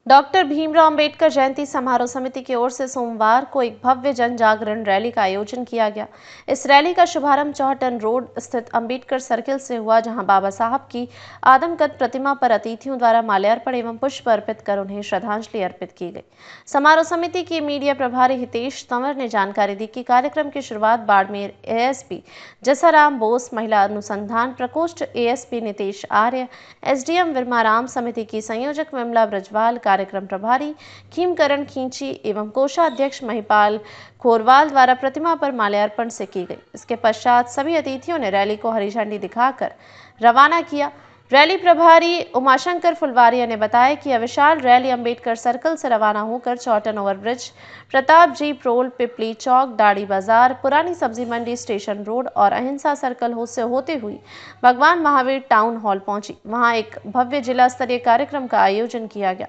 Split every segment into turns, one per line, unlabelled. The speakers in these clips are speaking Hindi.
डॉक्टर भीमराव अंबेडकर जयंती समारोह समिति की ओर से सोमवार को एक भव्य जन जागरण रैली का आयोजन किया गया। इस रैली का शुभारंभ चौहटन रोड स्थित अंबेडकर सर्किल से हुआ, जहां बाबा साहब की आदमकद प्रतिमा पर अतिथियों द्वारा माल्यार्पण एवं पुष्प अर्पित कर उन्हें श्रद्धांजलि अर्पित की गई। समारोह समिति के मीडिया प्रभारी हितेश तंवर ने जानकारी दी कि कार्यक्रम की शुरुआत बाड़मेर एएसपी जसाराम बोस, महिला अनुसंधान प्रकोष्ठ एएसपी नितेश आर्य, एसडीएम विरमाराम, समिति की संयोजक विमला ब्रजवाल, कार्यक्रम प्रभारी खीमकरण खींची एवं कोषाध्यक्ष महिपाल खोरवाल द्वारा प्रतिमा पर माल्यार्पण से की गई। इसके पश्चात सभी अतिथियों ने रैली को हरी झंडी दिखाकर रवाना किया। रैली प्रभारी उमाशंकर फुलवारिया ने बताया कि यह विशाल रैली अंबेडकर सर्कल से रवाना होकर चौहटन ओवरब्रिज, प्रताप जी प्रोल, पिपली चौक, दाड़ी बाजार, पुरानी सब्जी मंडी, स्टेशन रोड और अहिंसा सर्कल से होते हुई भगवान महावीर टाउन हॉल पहुंची। वहां एक भव्य जिला स्तरीय कार्यक्रम का आयोजन किया गया।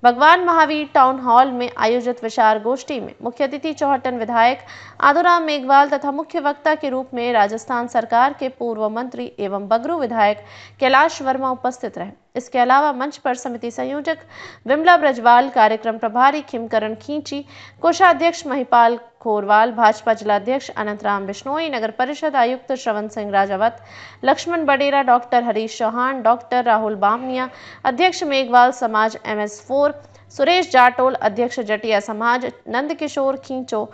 भगवान महावीर टाउन हॉल में आयोजित विचार गोष्ठी में मुख्य अतिथि चौहटन विधायक आदुराम मेघवाल तथा मुख्य वक्ता के रूप में राजस्थान सरकार के पूर्व मंत्री एवं बगरू विधायक कैलाश वर्मा उपस्थित रहे। इसके अलावा मंच पर समिति संयोजक विमला ब्रजवाल, कार्यक्रम प्रभारी खीमकरण खींची, कोषाध्यक्ष महिपाल खोरवाल, भाजपा जिलाध्यक्ष अनंतराम बिश्नोई, नगर परिषद आयुक्त श्रवण सिंह राजावत, लक्ष्मण बडेरा, डॉक्टर हरीश चौहान, डॉक्टर राहुल बामनिया, अध्यक्ष मेघवाल समाज MS4, सुरेश जाटोल, अध्यक्ष जटिया समाज नंदकिशोर खींचो,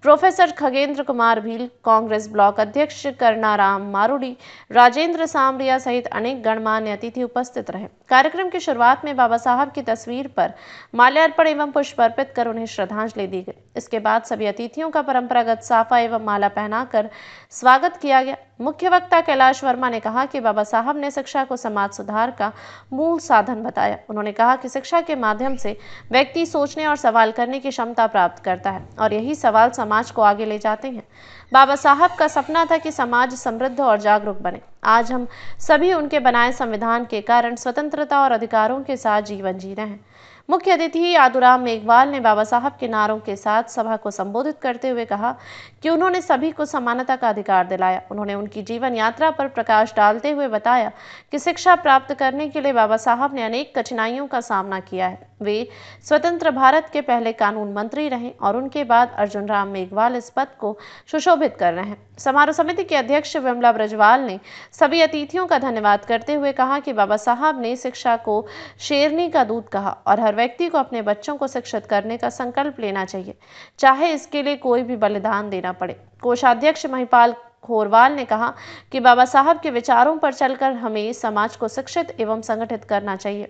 प्रोफेसर खगेंद्र कुमार भील, कांग्रेस ब्लॉक अध्यक्ष करनाराम मारूडी, राजेंद्र सामरिया सहित अनेक गणमान्य अतिथि उपस्थित रहे। कार्यक्रम की शुरुआत में बाबा साहब की तस्वीर पर माल्यार्पण एवं पुष्प अर्पित कर उन्हें श्रद्धांजलि दी गई। इसके बाद सभी अतिथियों का परंपरागत साफा एवं माला पहनाकर स्वागत किया गया। मुख्य वक्ता कैलाश वर्मा ने कहा कि बाबा साहब ने शिक्षा को समाज सुधार का मूल साधन बताया। उन्होंने कहा कि शिक्षा के माध्यम से व्यक्ति सोचने और सवाल करने की क्षमता प्राप्त करता है और यही सवाल समाज को आगे ले जाते हैं। बाबा साहब का सपना था कि समाज समृद्ध और जागरूक बने। आज हम सभी उनके बनाए संविधान के कारण स्वतंत्रता और अधिकारों के साथ जीवन जी रहे हैं। मुख्य अतिथि आदुराम मेघवाल ने बाबा साहब के नारों के साथ सभा को संबोधित करते हुए कहा कि उन्होंने सभी को समानता का अधिकार दिलाया। उन्होंने उनकी जीवन यात्रा पर प्रकाश डालते हुए बताया कि शिक्षा प्राप्त करने के लिए बाबा साहब ने अनेक कठिनाइयों का सामना किया है। वे स्वतंत्र भारत के पहले कानून मंत्री रहे और उनके बाद अर्जुन राम मेघवाल इस पद को सुशोभित कर रहे हैं। समारोह समिति के अध्यक्ष विमला ब्रजवाल ने सभी अतिथियों का धन्यवाद करते हुए कहा कि बाबा साहब ने शिक्षा को शेरनी का दूध कहा और हर व्यक्ति को अपने बच्चों को शिक्षित करने का संकल्प लेना चाहिए, चाहे इसके लिए कोई भी बलिदान देना पड़े। कोषाध्यक्ष महिपाल खोरवाल ने कहा कि बाबा साहब के विचारों पर चलकर हमें समाज को शिक्षित एवं संगठित करना चाहिए।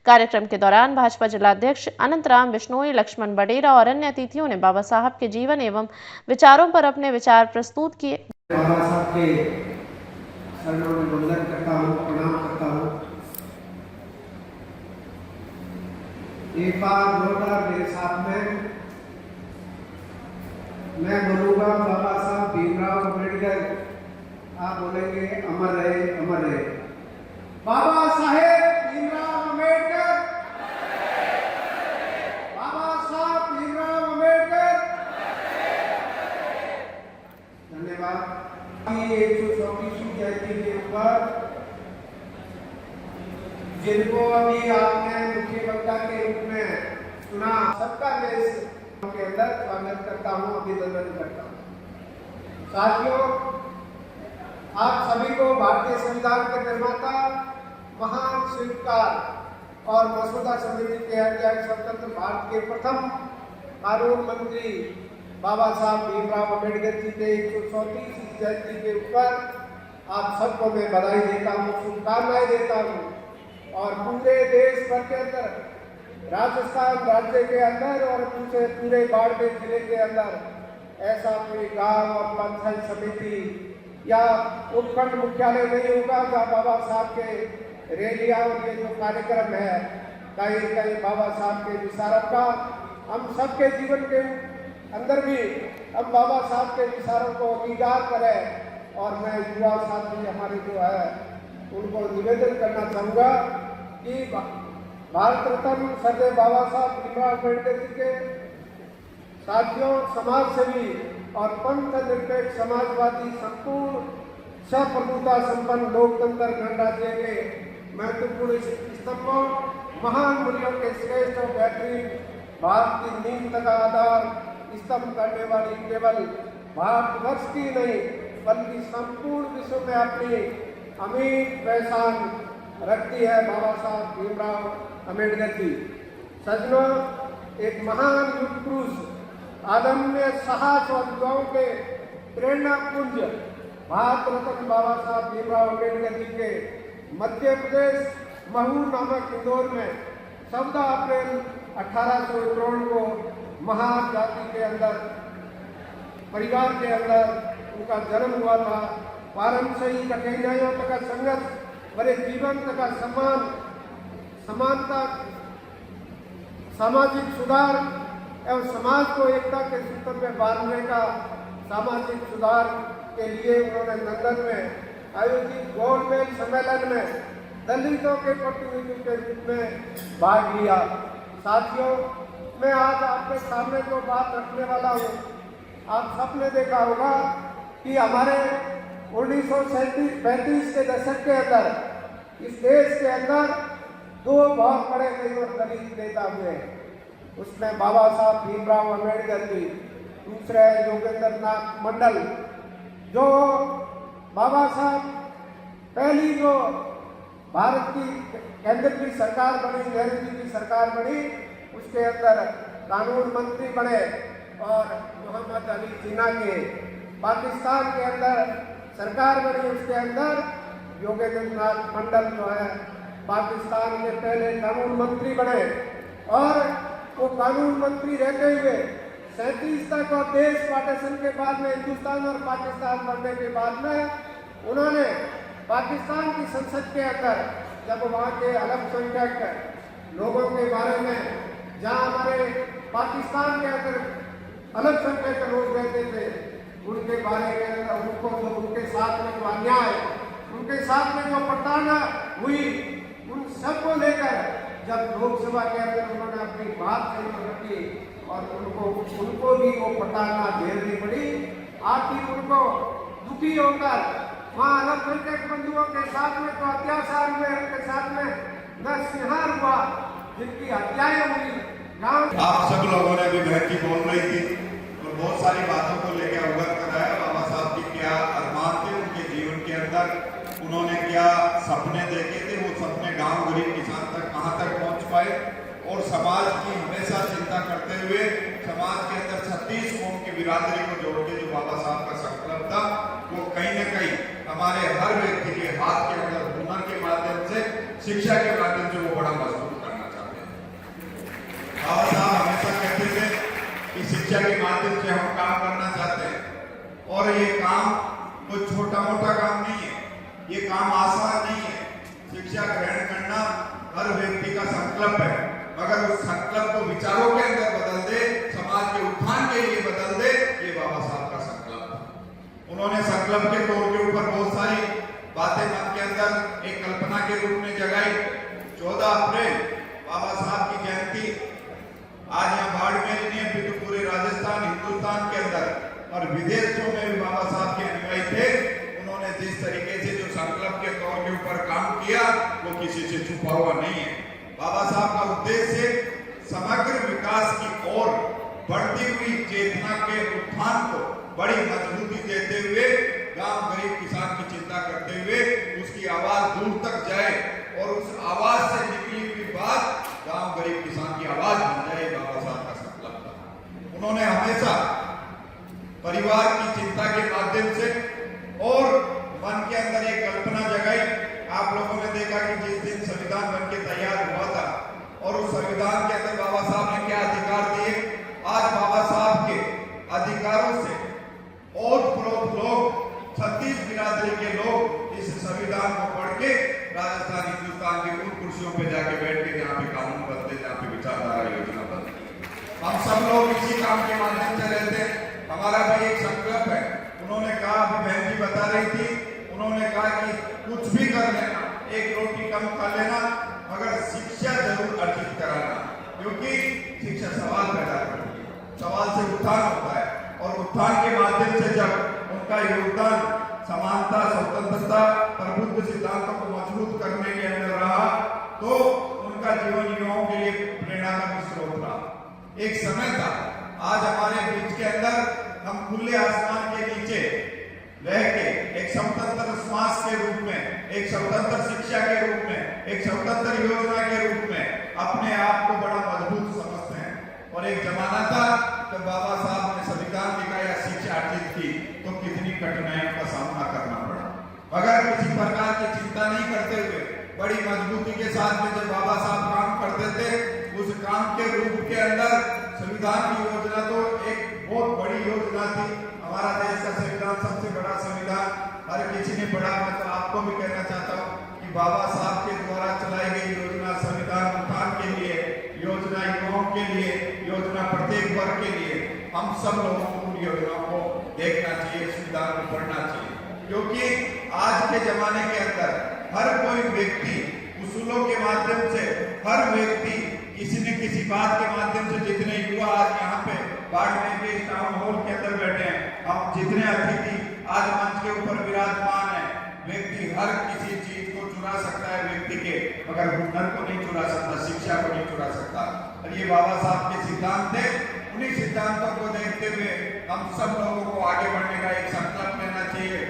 कार्यक्रम के दौरान भाजपा जिलाध्यक्ष अनंतराम बिश्नोई, लक्ष्मण बडेरा और अन्य अतिथियों ने बाबा साहब के जीवन एवं विचारों पर अपने विचार प्रस्तुत किए।
बाबा साहब के चरणों में वंदन करता हूँ, प्रणाम करता हूँ। एक बार जोरदार मेरे साथ में मैं बोलूँगा बाबा साहब भीमराव अम्बेडकर, आप बोलेंगे अमर रहे, अमर रहे। बाबा साहेब भीमराव अम्बेडकर, बाबा साहब भीमराव अम्बेडकर। धन्यवाद। 134वीं जयंती के ऊपर जिनको अभी आपने मुख्य वक्ता के रूप में सुना, सबका मैं इस के अंदर स्वागत करता हूँ, अभिनंदन करता हूँ। साथियों, आप सभी को भारतीय संविधान के निर्माता, महान शिल्पकार और मसौदा समिति के अध्यक्ष, स्वतंत्र भारत के प्रथम कानून मंत्री बाबा साहब भीमराव अम्बेडकर जी के 134वीं जयंती के ऊपर आप सबको मैं बधाई देता हूँ, शुभकामनाएं देता हूँ। और पूरे देश भर के अंदर, राजस्थान राज्य के अंदर और पूरे बाड़मेर जिले के अंदर ऐसा कोई गांव और पंचायत समिति या उपखंड मुख्यालय नहीं होगा जहाँ बाबा साहब के रैलियां और ये जो कार्यक्रम है, कहीं कहीं बाबा साहब के विचारों का हम सबके जीवन के अंदर भी हम बाबा साहब के विचारों को अंगीकार करें। और मैं युवा साथी हमारे जो है उनको निवेदन करना चाहूँगा कि भारत रत्न सरदेव बाबा साहब भीमराव अम्बेडकर जी के साथियों, समाज सेवी और पंथ निरपेक्ष समाजवादी संपूर्ण सप्रभुता संपन्न लोकतंत्र गणराज्य के महत्वपूर्ण स्तंभों महान मूल्यों के श्रेष्ठ और बेहतरीन भारत की नींव का आधार स्तंभ करने वाली केवल भारतवर्ष की नहीं बल्कि संपूर्ण विश्व में अपनी अमिट पहचान रखती है बाबा साहब भीमराव अम्बेडकर जी। सज्जनों, एक महान युग पुरुष आदम्य साहस और युवाओं के प्रेरणा पुंज भारत रत्न बाबा साहब भीमराव अम्बेडकर जी के मध्य प्रदेश महू नामक इंदौर में 14 अप्रैल 1851 को महान जाति के अंदर परिवार के अंदर उनका जन्म हुआ था। प्रारंभ से ही कठिनाइयों तथा संघर्ष भरे जीवन तथा समानता, सामाजिक सुधार एवं समाज को एकता के सूत्र में बांधने का सामाजिक सुधार के लिए उन्होंने लंदन में आयोजित गोलमेज सम्मेलन में दलितों के प्रतिनिधित्व के रूप में भाग लिया। साथियों, मैं आज आपके सामने जो बात रखने वाला हूँ, आप सबने देखा होगा कि हमारे 1935 के दशक के अंदर इस देश के अंदर दो बहुत बड़े दलित नेता हुए। उसमें बाबा साहब भीमराव अम्बेडकर जी, दूसरे योगेंद्र नाथ मंडल। जो बाबा साहब पहली जो भारत की केंद्र की सरकार बनी, नेहरू जी की सरकार बनी, उसके अंदर कानून मंत्री बने और मोहम्मद अली जिन्ना के पाकिस्तान के अंदर सरकार बनी, उसके अंदर योगेंद्र नाथ मंडल जो है पाकिस्तान के पहले कानून मंत्री बने। और वो कानून मंत्री रहते हुए 37 तक और देश पार्टीशन के बाद में हिंदुस्तान और पाकिस्तान बनने के बाद में उन्होंने पाकिस्तान की संसद के अंदर जब वहाँ के अल्पसंख्यक लोगों के बारे में, जहाँ हमारे पाकिस्तान के अंदर अल्पसंख्यक लोग रहते थे, उनके बारे में उनको जो उनके साथ में जो अन्याय, उनके साथ में जो प्रताड़ना हुई, उन सबको लेकर जब लोकसभा के अंदर उन्होंने अपनी बात रखी और उनको भी वो प्रताड़ना झेलनी पड़ी। आखिर उनको दुखी होकर वहाँ अल्पसंख्यक बंधुओं के साथ में जो अत्याचार हुए, उनके साथ में नरसंहार हुआ, जिनकी हत्याएं हुई।
आप सब लोगों ने भी बहन की बोल रही थी और बहुत सारी बातों को लेकर अवगत कराया। बाबा साहब की क्या अरमान थे उनके जीवन के अंदर, उन्होंने क्या सपने देखे थे, वो सपने गांव गरीब किसान तक कहां तक पहुंच पाए, और समाज की हमेशा चिंता करते हुए समाज के अंदर 36 कौम की बिरादरी को जोड़ के जो बाबा साहब का संकल्प था, वो कहीं न कहीं हमारे हर व्यक्ति के हाथ के अंदर हुनर के माध्यम से, शिक्षा के माध्यम से वो बड़ा मजबूत करना चाहते हैं। बाबा साहब हमेशा कहते थे कि शिक्षा के माध्यम से हम काम करना चाहते हैं, और ये काम कोई छोटा मोटा काम नहीं है, ये काम आसान नहीं है। शिक्षा ग्रहण करना हर व्यक्ति का संकल्प है, मगर उस संकल्प को विचारों के अंदर बदल दे, समाज के उत्थान के लिए बदल दे, ये बाबा साहब का संकल्प था। उन्होंने संकल्प के तौर के ऊपर बहुत सारी बातें मन के अंदर एक कल्पना के रूप में जगाई। 14 अप्रैल बाबा साहब की जयंती आज यहाँ बाड़मेर नहीं है, तो पूरे राजस्थान, हिंदुस्तान के अंदर और विदेशों में भी बाबा साहब के अनुयायी थे। उन्होंने जिस तरीके से जो संकल्प के तौर के ऊपर काम किया, वो किसी से छुपा हुआ नहीं है। बाबा साहब का उद्देश्य समग्र विकास की ओर बढ़ती हुई चेतना के उत्थान को बड़ी मजबूती देते हुए, गांव गरीब किसान की चिंता करते हुए उसकी आवाज दूर तक जाए, और उस आवाज से निकली हुई बात गांव गरीब किसान की आवाज बन जाए, बाबा साहब का संकल्प था। उन्होंने हमेशा परिवार की चिंता के माध्यम से और मन के अंदर एक कल्पना जगाई। आप लोगों ने देखा कि जिस दिन संविधान बन के तैयार हुआ था, और उस संविधान के अंदर बाबा साहब ने क्या अधिकार दिए, आज बाबा साहब के अधिकारों से ओत-प्रोत लोग, 36 बिरादरी के लोग इस संविधान को पढ़ के राजस्थान, हिंदुस्तान की उन कुर्सियों पे जाके बैठ के जहाँ पे कानून बनते, जहाँ पे विचारधारा योजना बनती, हम सब लोग इसी काम के माध्यम से रहते हैं। हमारा भी एक संकल्प है। उन्होंने कहा, अभी बहन जी बता रही थी, उन्होंने कहा कि कुछ भी कर लेना, एक रोटी कम खा लेना, मगर शिक्षा जरूर अर्जित कराना, क्योंकि शिक्षा सवाल पैदा करती है, सवाल से उत्थान होता है, और उत्थान के माध्यम से जब उनका योगदान समानता, स्वतंत्रता, प्रबुद्ध सिद्धांतों को मजबूत करने के अंदर रहा, तो उनका जीवन युवाओं के लिए प्रेरणा का स्रोत रहा। एक समय था, आज हमारे बीच के अंदर हम खुले आसमान के नीचे रह के एक स्वतंत्र समाज के रूप में, एक स्वतंत्र शिक्षा के रूप में, एक स्वतंत्र योजना के रूप में अपने आप को बड़ा मजबूत समझते हैं। और एक जमाना था जब बाबा साहब ने संविधान लिखा या शिक्षा अर्जित की तो कितनी कठिनाइयों का सामना करना पड़ा, मगर किसी प्रकार की चिंता नहीं करते हुए बड़ी मजबूती के साथ में जब बाबा साहब काम करते थे, उस काम के रूप के अंदर संविधान की योजना तो एक बहुत बड़ी योजना थी। हमारा देश का संविधान सबसे बड़ा संविधान, हर किसी ने पढ़ा। मैं तो आपको भी कहना चाहता हूँ कि बाबा साहब के द्वारा चलाई गई योजना, संविधान उत्थान के लिए योजना, युवाओं के लिए योजना, प्रत्येक वर्ग के लिए, हम सब लोगों को उन योजनाओं को देखना चाहिए, संविधान को पढ़ना चाहिए। क्योंकि आज के जमाने के अंदर हर कोई व्यक्ति उसूलों के माध्यम से, हर व्यक्ति किसी न किसी बात के माध्यम से, जितने युवा आज यहाँ पे बाड़मेर के टाउन हॉल के अंदर बैठे हैं, हम जितने अतिथि आज मंच के ऊपर विराजमान है, व्यक्ति हर किसी चीज को चुरा सकता है व्यक्ति के, मगर हुनर को नहीं चुरा सकता, शिक्षा को नहीं चुरा सकता। और ये बाबा साहब के सिद्धांत थे। उन्हीं सिद्धांतों को देखते हुए हम सब लोगों को आगे बढ़ने का एक संकल्प लेना चाहिए।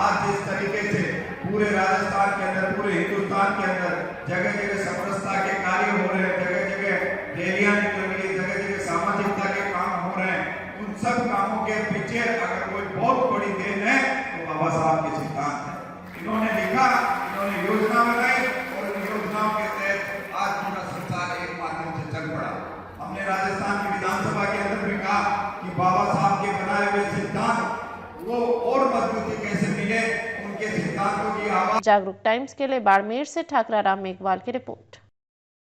आज जिस तरीके से पूरे राजस्थान के अंदर, पूरे हिंदुस्तान के अंदर जगह जगह समरसता के कार्य हो रहे हैं, जगह जगह रैलियां निकल रही है, जगह जगह सामाजिकता के काम हो रहे हैं, उन सब कामों के पीछे अगर कोई बहुत बड़ी देन है तो बाबा साहब के सिद्धांत है। इन्होंने लिखा, इन्होंने योजना बनाई और उन योजनाओं के तहत आज पूरा संसार एक माध्यम से चल पड़ा। हमने राजस्थान की विधानसभा के अंदर भी कहा कि बाबा साहब के बनाए हुए सिद्धांत वो और मजबूती कैसे मिले, उनके सिद्धांतों की आवाज।
जागरूक टाइम्स के लिए बाड़मेर से ठाकरा राम मेघवाल की रिपोर्ट।